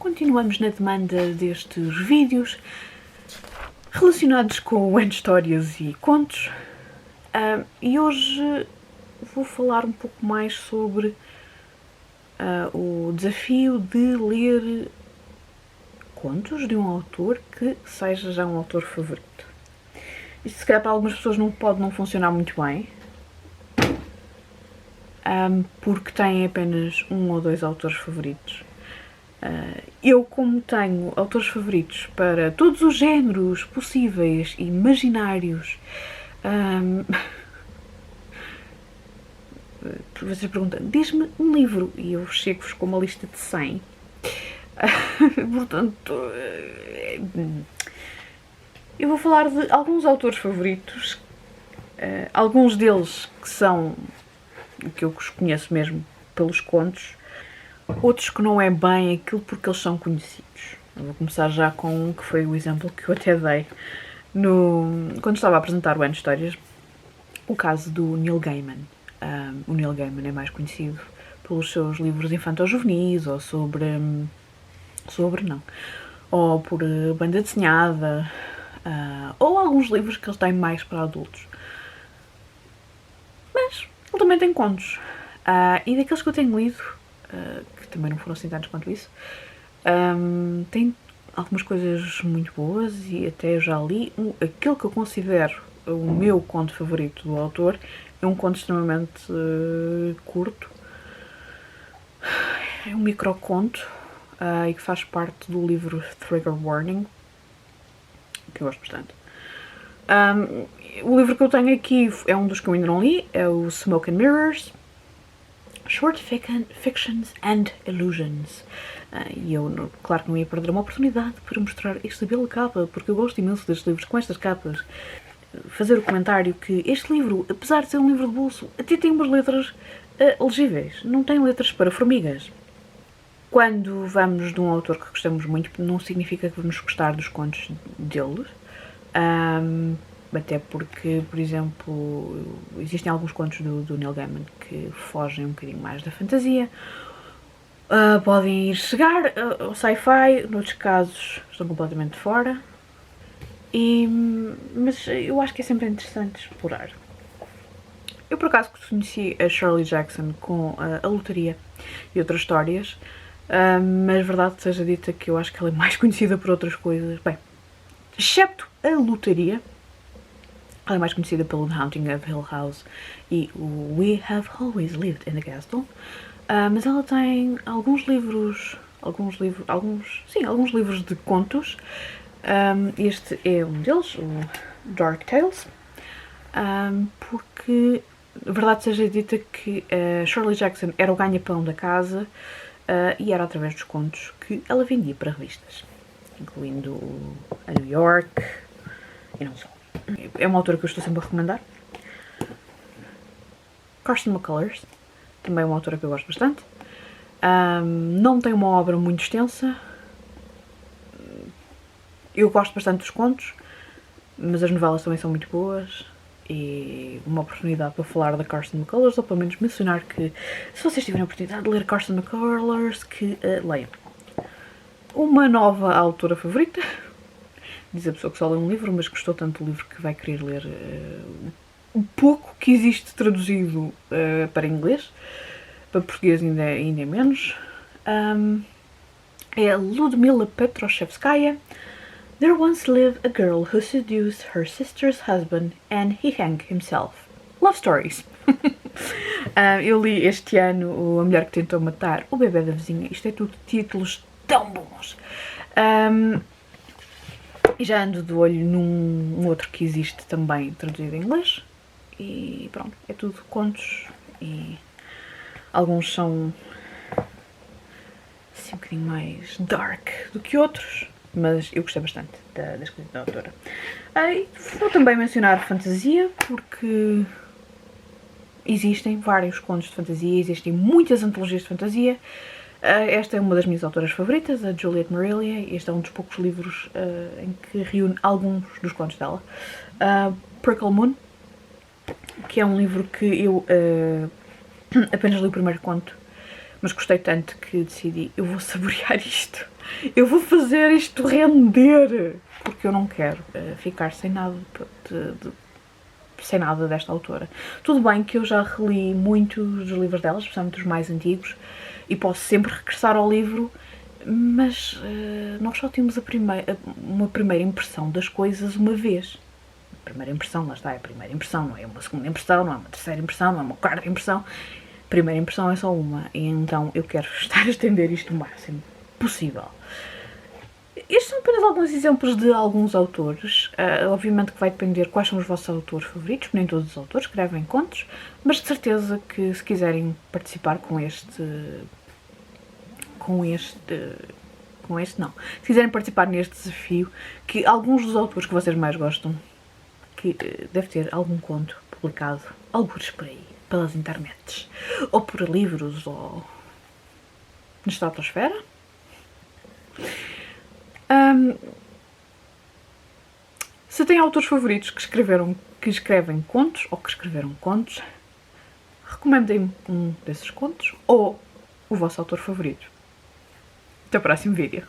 continuamos na demanda destes vídeos relacionados com histórias e contos. E hoje vou falar um pouco mais sobre o desafio de ler contos de um autor que seja já um autor favorito. Isto se calhar para algumas pessoas pode não funcionar muito bem, porque têm apenas um ou dois autores favoritos. Eu, como tenho autores favoritos para todos os géneros possíveis e imaginários, vocês perguntam, diz-me um livro, e eu chego-vos com uma lista de 100. Portanto, eu vou falar de alguns autores favoritos, alguns deles que são que eu os conheço mesmo pelos contos, outros que não é bem aquilo porque eles são conhecidos. Eu vou começar já com um que foi o exemplo que eu até dei quando estava a apresentar o Histórias, o caso do Neil Gaiman. O Neil Gaiman é mais conhecido pelos seus livros infanto-juvenis, ou ou por banda desenhada, ou alguns livros que eles têm mais para adultos. Mas ele também tem contos. E daqueles que eu tenho lido, que também não foram assim tantos quanto isso, tem algumas coisas muito boas e até eu já li. Aquele que eu considero o meu conto favorito do autor é um conto extremamente curto. É um microconto e que faz parte do livro Trigger Warning, que eu gosto bastante. O livro que eu tenho aqui é um dos que eu ainda não li, é o Smoke and Mirrors, Short Fictions and Illusions. E eu, claro que não ia perder uma oportunidade para mostrar esta bela capa, porque eu gosto imenso destes livros com estas capas. Fazer o comentário que este livro, apesar de ser um livro de bolso, até tem umas letras legíveis, não tem letras para formigas. Quando vamos de um autor que gostamos muito, não significa que vamos gostar dos contos deles. Até porque, por exemplo, existem alguns contos do Neil Gaiman que fogem um bocadinho mais da fantasia. Podem ir chegar ao sci-fi, noutros casos estão completamente fora. Mas eu acho que é sempre interessante explorar. Eu, por acaso, conheci a Shirley Jackson com a Lotaria e outras histórias, mas verdade seja dita que eu acho que ela é mais conhecida por outras coisas. Bem, excepto a Lotaria, ela é mais conhecida pelo The Haunting of Hill House e o We Have Always Lived in the Castle, mas ela tem alguns livros de contos. Este é um deles, o Dark Tales, porque, verdade seja dita que Shirley Jackson era o ganha-pão da casa e era através dos contos que ela vendia para revistas, incluindo a New York e não só. É uma autora que eu estou sempre a recomendar. Kirsten McCullers, também é uma autora que eu gosto bastante. Não tem uma obra muito extensa. Eu gosto bastante dos contos, mas as novelas também são muito boas. E uma oportunidade para falar da Kirsten McCullers, ou pelo menos mencionar que, se vocês tiverem a oportunidade de ler Kirsten McCullers, que leiam. Uma nova autora favorita, diz a pessoa que só lê um livro, mas gostou tanto do livro que vai querer ler o pouco que existe traduzido para inglês. Para português ainda é menos. É Ludmila Petroshevskaya. There once lived a girl who seduced her sister's husband and he hanged himself. Love stories. Eu li este ano A Mulher que Tentou Matar o Bebê da Vizinha. Isto é tudo títulos tão bons. E já ando de olho num outro que existe também traduzido em inglês. E pronto, é tudo contos. E alguns são assim um bocadinho mais dark do que outros. Mas eu gostei bastante da escrita da autora. Vou também mencionar fantasia, porque existem vários contos de fantasia, existem muitas antologias de fantasia. Esta é uma das minhas autoras favoritas, a Juliette Marília. Este é um dos poucos livros em que reúne alguns dos contos dela. Prickle Moon, que é um livro que eu apenas li o primeiro conto, mas gostei tanto que decidi, eu vou saborear isto, eu vou fazer isto render, porque eu não quero ficar sem nada sem nada desta autora. Tudo bem que eu já reli muitos dos livros dela, especialmente os mais antigos, e posso sempre regressar ao livro, mas nós só temos uma primeira impressão das coisas uma vez. A primeira impressão, lá está, é a primeira impressão, não é uma segunda impressão, não é uma terceira impressão, não é uma quarta impressão. A primeira impressão é só uma, e então eu quero estar a estender isto o máximo possível. Estes são apenas alguns exemplos de alguns autores. Obviamente que vai depender quais são os vossos autores favoritos, nem todos os autores escrevem contos, mas de certeza que se quiserem participar se quiserem participar neste desafio, que alguns dos autores que vocês mais gostam, que deve ter algum conto publicado, alguns por aí, pelas internets, ou por livros, ou na estratosfera. Se têm autores favoritos que escrevem contos, ou que escreveram contos, recomendem-me um desses contos, ou o vosso autor favorito. Até o próximo vídeo.